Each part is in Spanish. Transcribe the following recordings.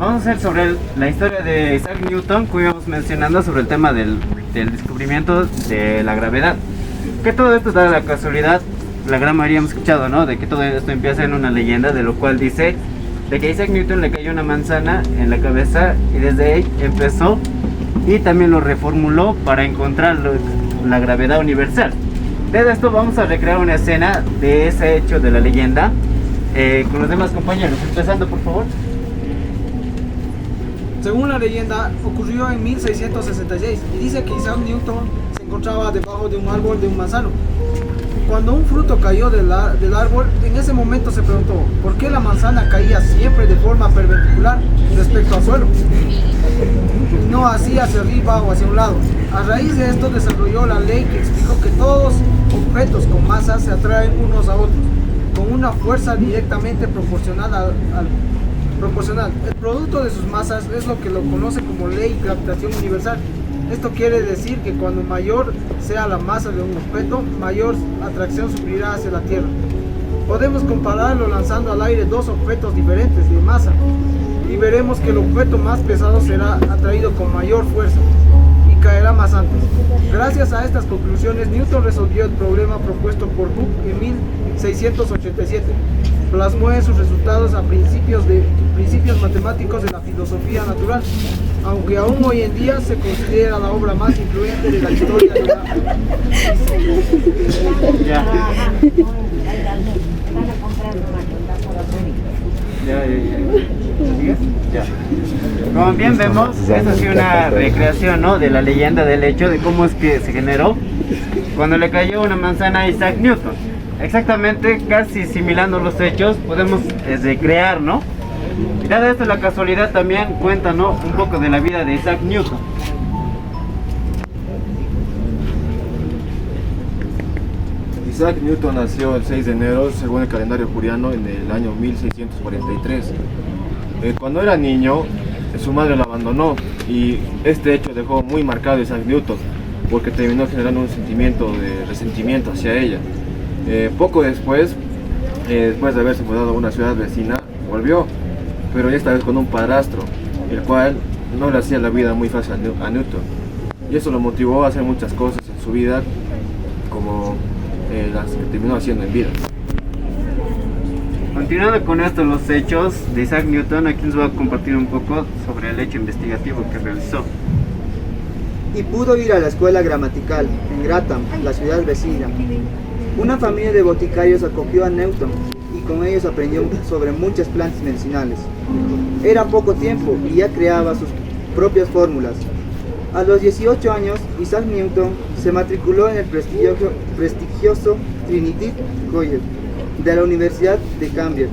Vamos a hacer sobre la historia de Isaac Newton, como íbamos mencionando, sobre el tema del descubrimiento de la gravedad. Que todo esto da la casualidad, la gran mayoría hemos escuchado, ¿no? De que todo esto empieza en una leyenda, de lo cual dice de que a Isaac Newton le cayó una manzana en la cabeza y desde ahí empezó y también lo reformuló para encontrar la gravedad universal. Desde esto vamos a recrear una escena de ese hecho de la leyenda con los demás compañeros, empezando por favor. Según la leyenda, ocurrió en 1666 y dice que Isaac Newton se encontraba debajo de un árbol de un manzano. Cuando un fruto cayó del árbol, en ese momento se preguntó por qué la manzana caía siempre de forma perpendicular respecto al suelo y no así hacia arriba o hacia un lado. A raíz de esto desarrolló la ley que explicó que todos objetos con masa se atraen unos a otros con una fuerza directamente proporcional proporcional. El producto de sus masas es lo que lo conoce como ley de gravitación universal. Esto quiere decir que cuando mayor sea la masa de un objeto, mayor atracción sufrirá hacia la Tierra. Podemos compararlo lanzando al aire dos objetos diferentes de masa y veremos que el objeto más pesado será atraído con mayor fuerza y caerá más antes. Gracias a estas conclusiones, Newton resolvió el problema propuesto por Hooke en 1687. Plasmó en sus resultados a principios matemáticos de la filosofía natural, aunque aún hoy en día se considera la obra más influyente de la historia de la... Ya. Como bien vemos, esta ha sido una recreación, ¿no?, de la leyenda del hecho de cómo es que se generó cuando le cayó una manzana a Isaac Newton. Exactamente, casi similando los hechos, podemos recrear, ¿no? Y dada esto, la casualidad también cuenta, ¿no?, un poco de la vida de Isaac Newton. Isaac Newton nació el 6 de enero, según el calendario juliano, en el año 1643. Cuando era niño, su madre lo abandonó y este hecho dejó muy marcado a Isaac Newton, porque terminó generando un sentimiento de resentimiento hacia ella. Poco después de haberse mudado a una ciudad vecina, volvió, pero esta vez con un padrastro, el cual no le hacía la vida muy fácil a Newton. Y eso lo motivó a hacer muchas cosas en su vida, como las que terminó haciendo en vida. Continuando con esto, los hechos de Isaac Newton, aquí les voy a compartir un poco sobre el hecho investigativo que realizó. Y pudo ir a la escuela gramatical en Grantham, la ciudad vecina. Una familia de boticarios acogió a Newton y con ellos aprendió sobre muchas plantas medicinales. Era poco tiempo y ya creaba sus propias fórmulas. A los 18 años, Isaac Newton se matriculó en el prestigioso Trinity College de la Universidad de Cambridge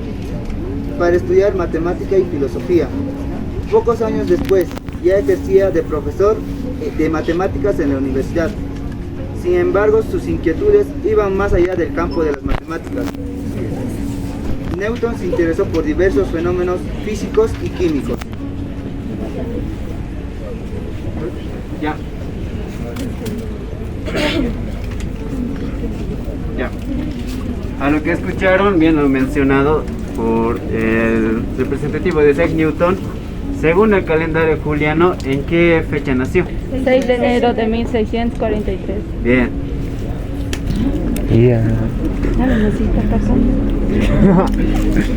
para estudiar matemática y filosofía. Pocos años después, ya ejercía de profesor de matemáticas en la universidad. Sin embargo, sus inquietudes iban más allá del campo de las matemáticas. Newton se interesó por diversos fenómenos físicos y químicos. Ya. A lo que escucharon, bien lo mencionado por el representativo de Isaac Newton, según el calendario juliano, ¿en qué fecha nació? 6 de enero de 1643. Bien.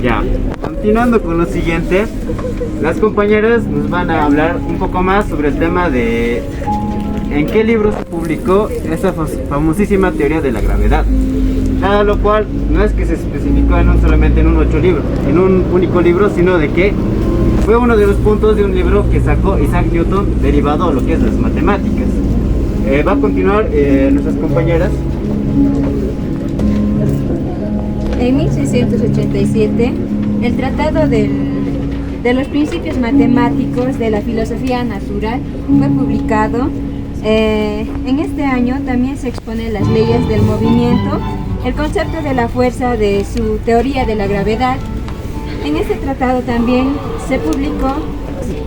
Ya. Continuando con lo siguiente, las compañeras nos van a hablar un poco más sobre el tema de en qué libro se publicó esa famosísima teoría de la gravedad. Nada lo cual no es que se especificó solamente en un único libro, sino de que fue uno de los puntos de un libro que sacó Isaac Newton derivado a lo que es las matemáticas. Va a continuar nuestras compañeras. En 1687, el Tratado de los Principios Matemáticos de la Filosofía Natural fue publicado. En este año también se exponen las leyes del movimiento, el concepto de la fuerza de su teoría de la gravedad. En este tratado también se publicó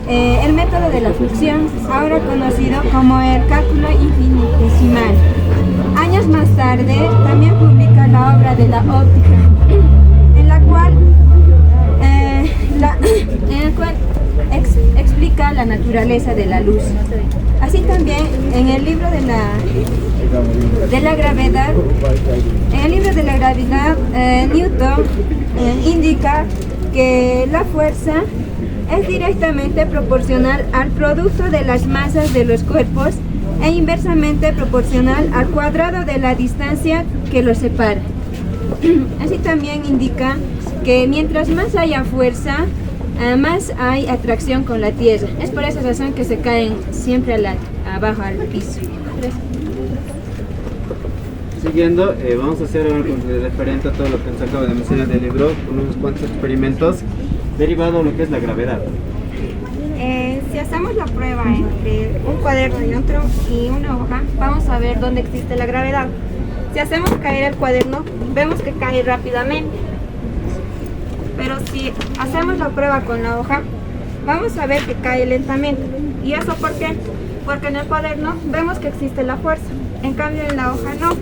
el método de la función, ahora conocido como el cálculo infinitesimal. Años más tarde también publica la obra de la óptica, en la cual explica la naturaleza de la luz. Así también en el libro de la gravedad, Newton indica que la fuerza es directamente proporcional al producto de las masas de los cuerpos e inversamente proporcional al cuadrado de la distancia que los separa. Así también indica que mientras más haya fuerza, más hay atracción con la Tierra. Es por esa razón que se caen siempre abajo al piso. Siguiendo, vamos a hacer ahora referente a todo lo que nos acaba de mencionar del libro, con unos cuantos experimentos derivados de lo que es la gravedad. Si hacemos la prueba entre un cuaderno de neutro y una hoja, vamos a ver dónde existe la gravedad. Si hacemos caer el cuaderno, vemos que cae rápidamente. Pero si hacemos la prueba con la hoja, vamos a ver que cae lentamente. ¿Y eso por qué? Porque en el cuaderno vemos que existe la fuerza, en cambio en la hoja no.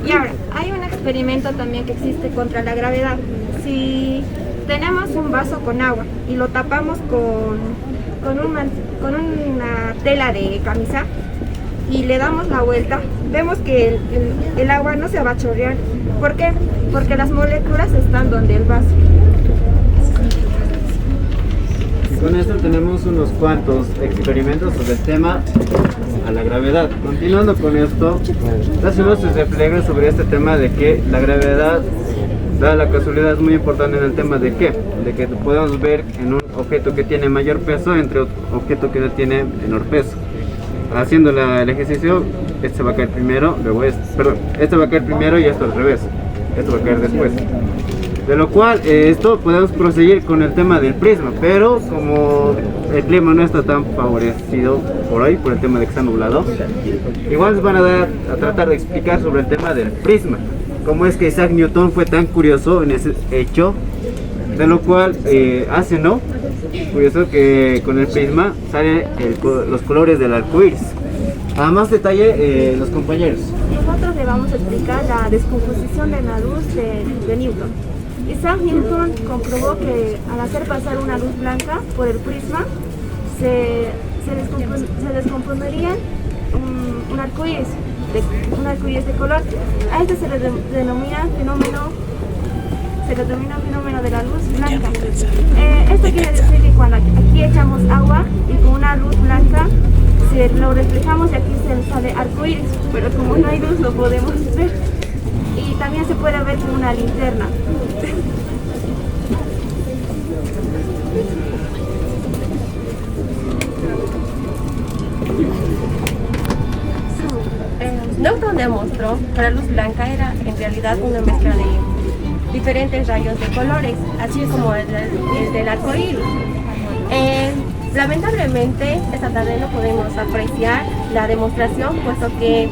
Y ahora, hay un experimento también que existe contra la gravedad. Si tenemos un vaso con agua y lo tapamos con una tela de camisa y le damos la vuelta, vemos que el agua no se va a chorrear. ¿Por qué? Porque las moléculas están donde el vaso. Con esto tenemos unos cuantos experimentos sobre el tema a la gravedad. Continuando con esto, hacemos sus reflejos sobre este tema de que la gravedad, dada la casualidad, es muy importante en el tema de que podemos ver en un objeto que tiene mayor peso entre otro objeto que no tiene menor peso. Haciendo el ejercicio, este va a caer primero, este va a caer primero y esto al revés. Esto va a caer después. De lo cual, esto podemos proseguir con el tema del prisma, pero como el clima no está tan favorecido por hoy, por el tema de que está nublado, igual nos van a tratar de explicar sobre el tema del prisma. Cómo es que Isaac Newton fue tan curioso en ese hecho, de lo cual curioso que con el prisma salen los colores del arco iris. A más detalle, los compañeros. Nosotros le vamos a explicar la descomposición de la luz de Newton. Isaac Newton comprobó que al hacer pasar una luz blanca por el prisma se descompondría un arco iris de color. A este se le denomina fenómeno de la luz blanca. Esto quiere decir que cuando aquí echamos agua y con una luz blanca lo reflejamos y aquí se sale arco iris, pero como no hay luz no podemos ver. Y también se puede ver con una linterna. Newton demostró que la luz blanca era en realidad una mezcla de diferentes rayos de colores, así como el del arco iris. Lamentablemente esta tarde no podemos apreciar la demostración, puesto que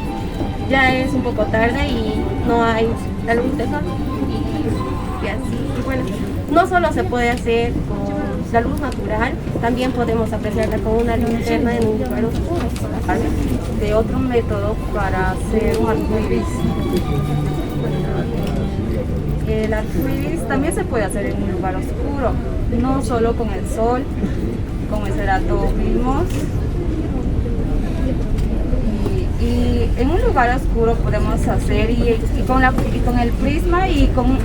ya es un poco tarde y no hay la luz de sol y así. Y bueno, no solo se puede hacer con la luz natural, también podemos apreciarla con una linterna en un lugar oscuro. De otro método para hacer un arco iris. El arco iris también se puede hacer en un lugar oscuro, no solo con el sol, con el ceratoplasmos. Y en un lugar oscuro podemos hacer y con el prisma y con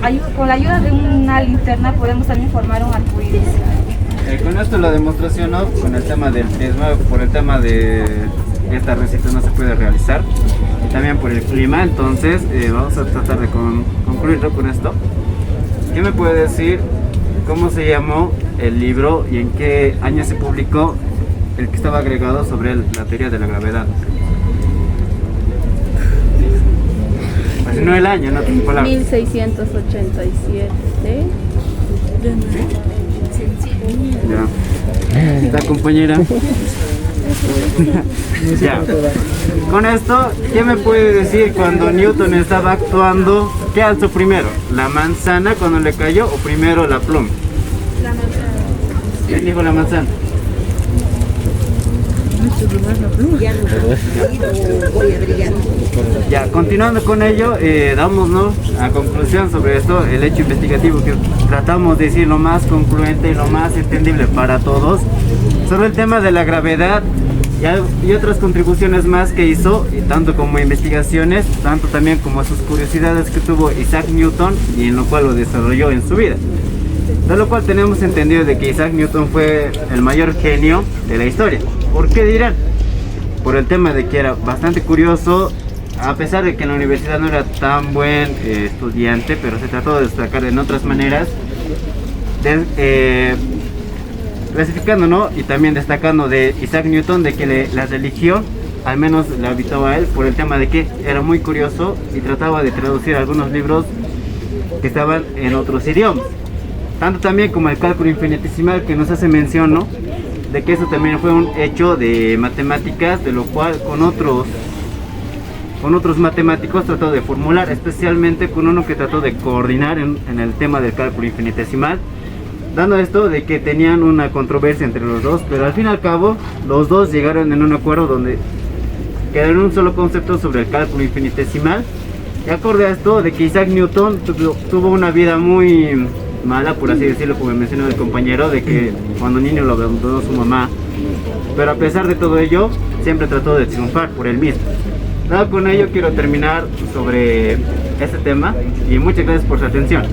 la ayuda de una linterna podemos también formar un arco iris. Con esto la demostración, ¿no? Con el tema del prisma, por el tema de esta receta no se puede realizar, y también por el clima. Entonces vamos a tratar de concluirlo con esto. ¿Qué me puede decir cómo se llamó el libro y en qué año se publicó el que estaba agregado sobre la teoría de la gravedad? Pues no el año, no tus palabras. 1687. Ya. La compañera. Ya. Con esto, ¿qué me puede decir cuando Newton estaba actuando? ¿Qué alzó primero? ¿La manzana cuando le cayó o primero la pluma? La manzana. ¿Quién dijo la manzana? Ya, continuando con ello, damos, ¿no?, a conclusión sobre esto, el hecho investigativo que tratamos de decir lo más concluente y lo más entendible para todos sobre el tema de la gravedad y otras contribuciones más que hizo, y tanto como investigaciones, tanto también como sus curiosidades que tuvo Isaac Newton y en lo cual lo desarrolló en su vida. De lo cual tenemos entendido de que Isaac Newton fue el mayor genio de la historia. ¿Por qué dirán? Por el tema de que era bastante curioso, a pesar de que en la universidad no era tan buen estudiante, pero se trató de destacar en otras maneras, clasificando, ¿no?, y también destacando de Isaac Newton de que la religión al menos le habitaba a él por el tema de que era muy curioso y trataba de traducir algunos libros que estaban en otros idiomas, tanto también como el cálculo infinitesimal que nos hace mención, ¿no?, de que eso también fue un hecho de matemáticas, de lo cual con otros matemáticos trató de formular, especialmente con uno que trató de coordinar en el tema del cálculo infinitesimal, dando esto de que tenían una controversia entre los dos, pero al fin y al cabo los dos llegaron en un acuerdo donde quedaron un solo concepto sobre el cálculo infinitesimal. Y acorde a esto de que Isaac Newton tuvo una vida muy mala, por así decirlo, como mencionó el compañero, de que cuando niño lo abandonó su mamá, pero a pesar de todo ello siempre trató de triunfar por él mismo. Nada, con ello quiero terminar sobre este tema y muchas gracias por su atención.